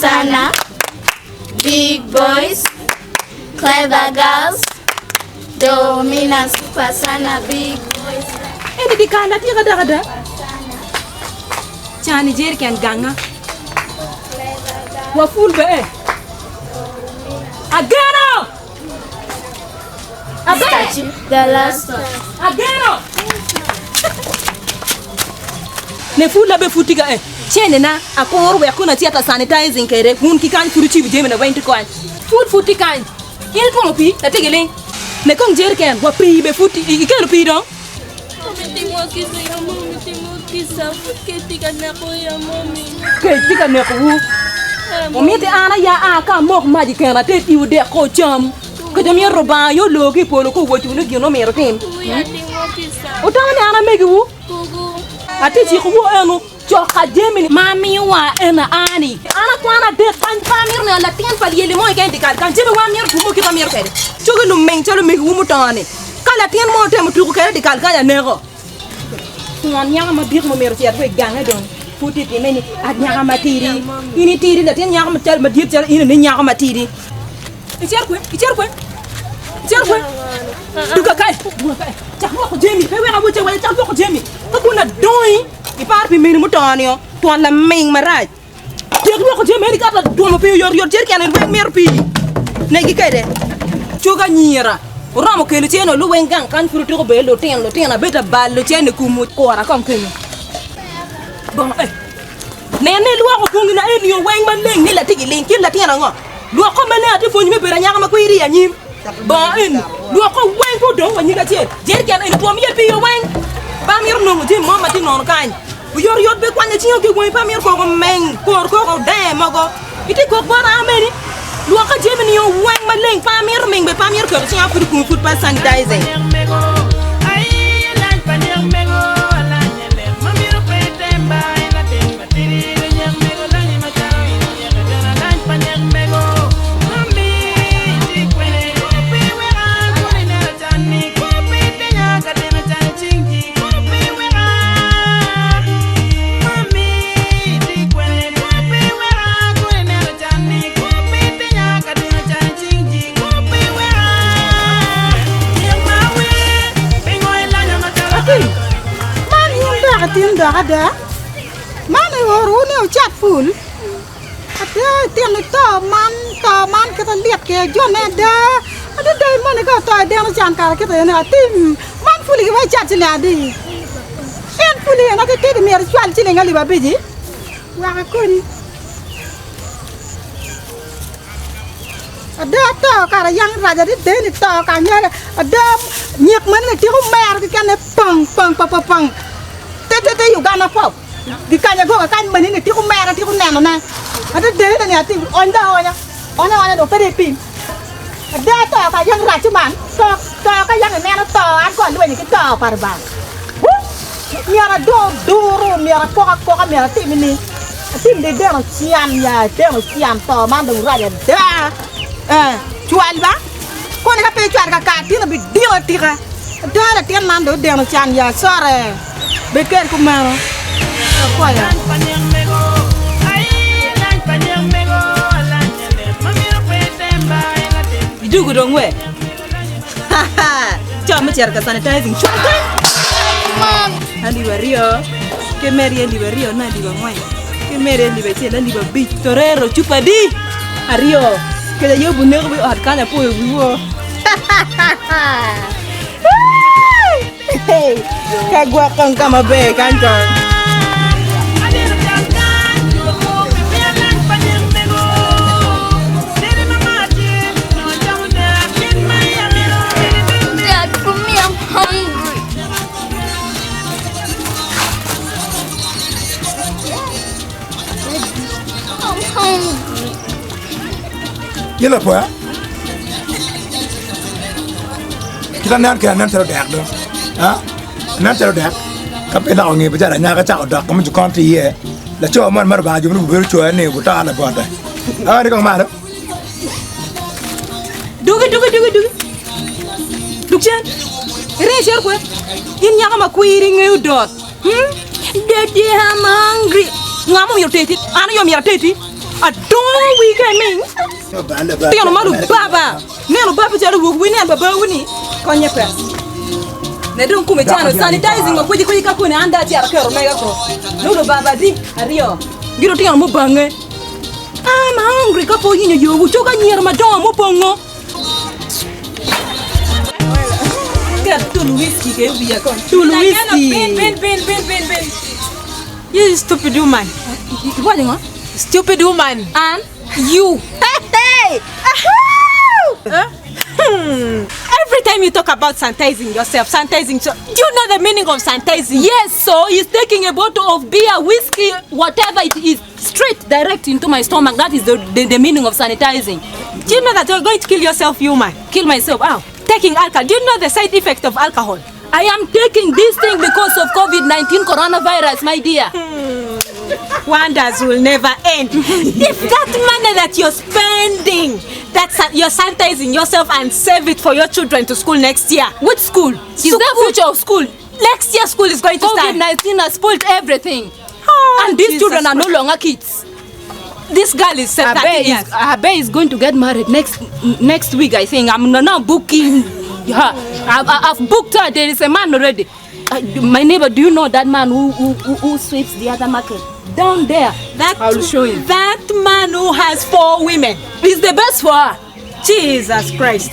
sana. Big boys, clever girls. Domina super sana. Big boys. Ini di kana ti kada. Chani jer kan ganga. Wa full be. Agano. The last one. Agano. Ne full be futiga Chene na akoro we akuna tiata sanitizing kere hun ki kan furuchi bije na wain to kan. Food futi kan. Il ko pi ta tegele. Ne kong jer kan wa pi be futi ikelo pi don. Tengo que saber que tika na ko ya mami. Ke tika ne ko. O mi te ana ya aka mok maji kan na te ti u de ko cham. Ko jam yero ba yo lo ki polo ko wo tu ne gino mero tem. O ta ne ana megi wu. Ati chi ko wo enu cho khademi mami wa ena ani. Ana ko ana de pan pamir ne la tien pa yele mo ke dikal kan jebe wa mir ko ki pamir kede. Chogo lu meng chalo megi wu mutane. Kala tien mo te mo tu ko kede dikal kan ya nego. Tuan nyanga ma bir mo mero ti atwe ganga don. Futi ti meni at nyanga ma tiri. Ini tiri la tien nyanga ma tel ma dir tel ini ne nyanga ma tiri. Icher ko. Duka kai. Chakwa ko jemi. Pe we ga buche wala chakwa ko jemi. Ko kuna doi. Ipar pi meni mutani yo. Tuan la meng maraj. Chakwa ko jemi ni kata tuan mo pe yor jer kan we mer pi. Ne gi kede. Chuga nyira. Ramo kele cheno lu wengang kan fruto ko belo ten na beta ballo chene kumu kora kom kenu. Bon Ne lu ko kungi na eni yo weng ban leng ni la tigi leng kin la tena ngo. Lu ko mane ati fonyi me bera nyanga ma ko iri anyim. Ba en lu ko weng ko do wanyi ga che. Jer kan en to mi pi yo weng. Ba mi no mo tim mo ma tin non kan. Bu yor be kwanya chinyo ke ko pa mi ko meng ko de mago. Iti ko bora ameni. Lu ka jemi ni yo weng ma leng pa mi meng be pa mi ko chinyo fu ku fu pa sanitizing. Ada mana waru ni chat full ada tiang to man kita lihat ke John ada dai mana ka to ada macam kar kita na tim man full ke chat sila di en full na ke di mer swal sila ngali ba biji wa ko ni ada to kar yang raja di den to kanya ada nyak mana ti ko mer ke kan pang Tete Uganda pop. Di kanya go kan mani ni ti ko mera ti ko neno na. Ada de na ti onda onya do pere pin. Ada to ka yang ra chuman. To ka yang neno to an ko duwe ni ki to parba. Miara do duro miara ko miara ti mini. Tim de no siam ya de no siam to man do ra da. Chual ba? Ko ni ka pe chuar ka ti na bi dio ti ka. Da ti man do de no siam ya sore. Beker kumaro. Apa ya? Idugu dong we. Cuma cara sanitizing. Coba. Andi wario. Kemeri andi wario na di bangwai. Kemeri andi baca dan di babi. Torero cupa di. Ario. Kita yo bunek bi harkanya po yo. Hey, kagwa kang kamabe kanton. Dad, for me, I'm hungry. I'm hungry. Yela po ya? Kita nan terus dak dong. Nan terus dak. Kape na ongi bicara nyaka cha odak kamu jukon ti ye. La cho man mar ba jum bu cho ne bu ta la boda. Ni kong ma do. Dugi. Dukjan. Resher ko. In nyaka ma kuiri ngeu dot. Daddy, I'm hungry. Ngamu yo teti. Ana yo mi teti. Adon we gaming. Tiano malu baba. Neno baba jalo we ne baba wuni. Konye press. Ne don kuma jano sanitizing ko kuji ka kuna anda ti akero mega ko. No baba di ario. Giro tiano mo bange. I'm hungry ka po yinyo yo choka nyer madon mo pongo. Tulu whiskey ke ubi yakon. Tulu whiskey. Ben. You stupid woman. What you want? Stupid woman. And You. hey. Every time you talk about sanitizing yourself, sanitizing, so do you know the meaning of sanitizing? Yes, so he's taking a bottle of beer, whiskey, whatever it is, straight direct into my stomach. That is the meaning of sanitizing. Do you know that you're going to kill yourself, you man? Kill myself. Ow. Taking alcohol. Do you know the side effect of alcohol? I am taking this thing because of COVID-19 coronavirus, my dear. Wonders will never end. If that money that you're spending, you're sanitizing yourself and save it for your children to school next year. Which school? Is there future of school? Next year school is going to start. COVID-19 has spoiled everything. Oh, and these Jesus children are no longer kids. This girl is 13 years. Abe is going to get married next week, I think. I'm now booking her. I've booked her. There is a man already. My neighbor, do you know that man who sweeps the other market? Down there. I will show you. That man who has 4 women. He's the best for her. Jesus Christ.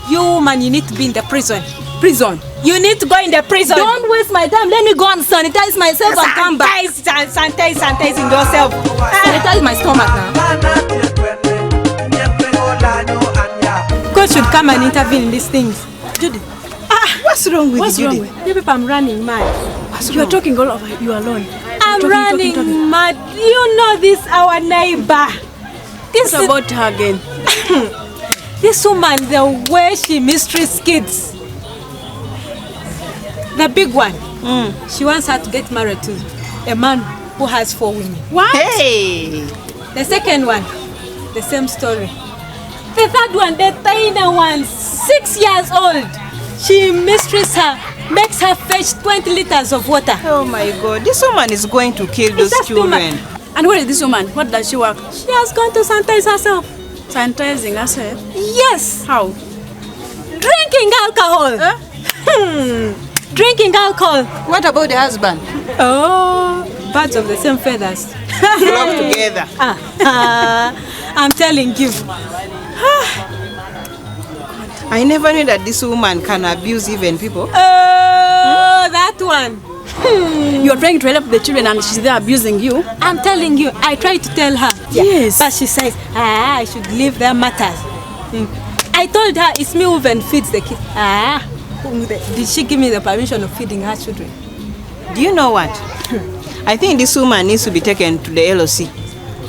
You man, you need to be in the prison. Prison. You need to go in the prison. Don't waste my time. Let me go and sanitize myself and come back. Sanitizing yourself. Sanitize my stomach now. God should come and intervene in these things. Judy. What's wrong with What's you, wrong Judy? with you? People, I'm running mad. You're talking all over. You alone. I'm running mad. You know this our neighbor. This What about her again? This woman, the way she mistreats kids. The big one. She wants her to get married to a man who has 4 women. What? Hey. The second one, the same story. The third one, the tiny one, 6 years old. She mistreats her, makes her fetch 20 liters of water. Oh my God! This woman is going to kill those just too children. much. And where is this woman? What does she work? She has gone to sanitize herself. Sanitizing herself. Yes, How? drinking alcohol. Drinking alcohol. What about the husband? Oh, birds of the same feathers. Flock together. I'm telling you. I never knew that this woman can abuse even people. Oh, that one. You're trying to help the children and she's there abusing you. I'm telling you, I tried to tell her. Yes. But she says, I should leave their matters. I told her it's me who even feeds the kids. Did she give me the permission of feeding her children? Do you know what? I think this woman needs to be taken to the LOC.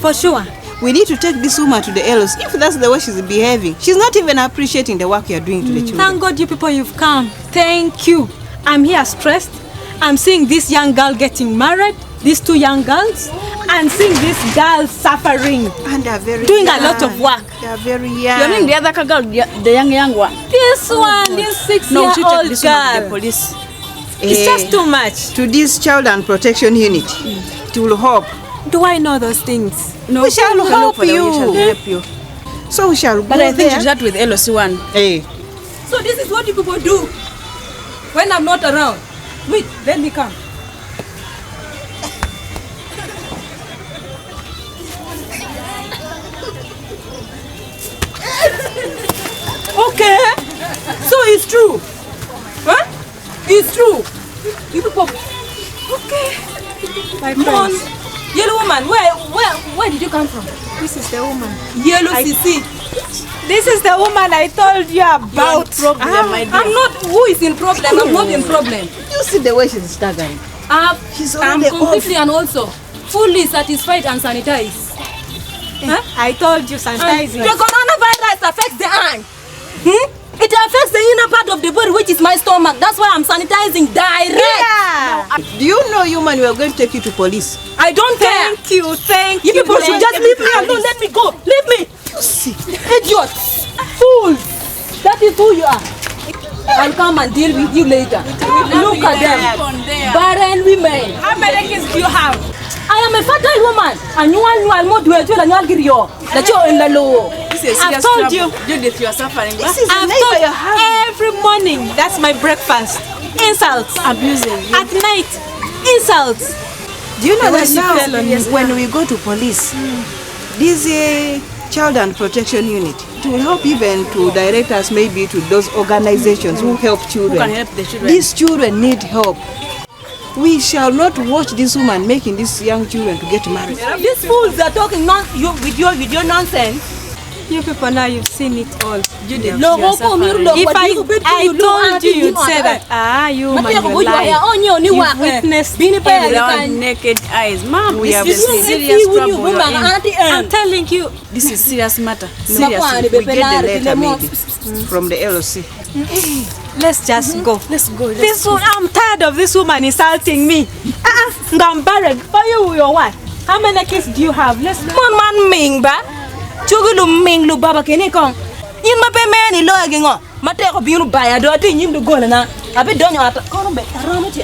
For sure. We need to take this woman to the LOC. If that's the way she's behaving, she's not even appreciating the work you're doing to the children. Thank God you people, you've come. Thank you. I'm here stressed. I'm seeing this young girl getting married, these 2 young girls, and seeing this girl suffering, And they're very doing young. a lot of work. They're very young. You mean the other girl, the young one? This one, this 6-year-old No, she take this one to the girl. police. It's just too much. To this child and protection unit. It will help. Do I know those things? No, we shall help for the way we shall you. Help you. So we shall But go I think there. she's that with LOC one. Hey. So this is what you people do when I'm not around. Wait, let me come. Okay, so it's true. Huh? It's true. You people. Okay. My Mon, friends, yellow woman, where did you come from? this is the woman. Yellow CC. This is the woman I told you about. I'm not. Who is in problem? I'm not in problem. You see the way she's staggering. She's I'm already completely and also fully satisfied and sanitized. Huh? I told you sanitizing. The coronavirus affects the eye. It affects the inner part of the body, which is my stomach. That's why I'm sanitizing direct. Yeah. Do you know, human, we are going to take you to police? I don't care. Thank you, thank you. You people should Thank just you. leave me alone. Let me go. Leave me. You see. Idiots. Fools. That is who you are. I'll come and deal with you later. Look at them. Barren women. How many kids do you have? I am a fertile woman. Anyual mo duwe chwe la nyal girio. La cho en la lo. I've told you. Judith, you are suffering. This is the I've neighbor told you have. every morning. That's my breakfast. Insults. Abusing you. At night, insults. Do you know The way that she now, fell on you. when we go to police, this child and protection unit, it will help even to direct us maybe to those organizations who help children. Who can help the children. These children need help. We shall not watch this woman making these young children to get married. These fools are talking with your nonsense. You people now, you've seen it all. Judith, No, you are suffering. If I told you, you'd say that, you man, you lie. You've witnessed With everything. our naked eyes. Mom, We this have is seen. serious trouble. you're in. I'm telling you, This is serious matter. Seriously, we get the letter maybe from the LOC. let's just go. Let's go. This one, I'm tired of this woman insulting me. I'm married. For you, your wife. How many kids do you have? Let's go. Man ming ba? Chugu lu ming lu baba kene kong. Yin ma pe meni lo agingo. Mate ko binu baya do ti nyim du gola na. Abi donyo ata kono be tarama ti.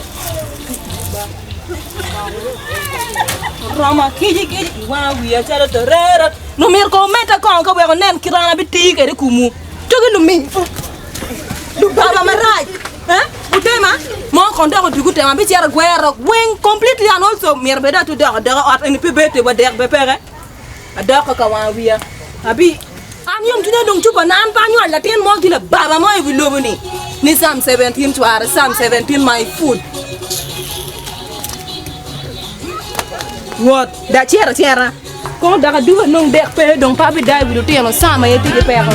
Rama kiji wa wi a chalo torera. No mir ko meta kong ka we ko nen kirana bi ti ke kumu. Chugu lu ming. Lu baba maraj. Utema mo konta ko dugu tema bi tiara gwero wen completely and also mir beda to da at en pebete ba der be pere. Adaka ka wa wi abi anyum tude dong chupa nan pa nyu la ten mo gila baba mo e lobo ni Psalm 17 to Psalm 17 my food. What da chera ko daga duwa nong dek pe dong pa bi dai bi do teno sama ye tige pe ko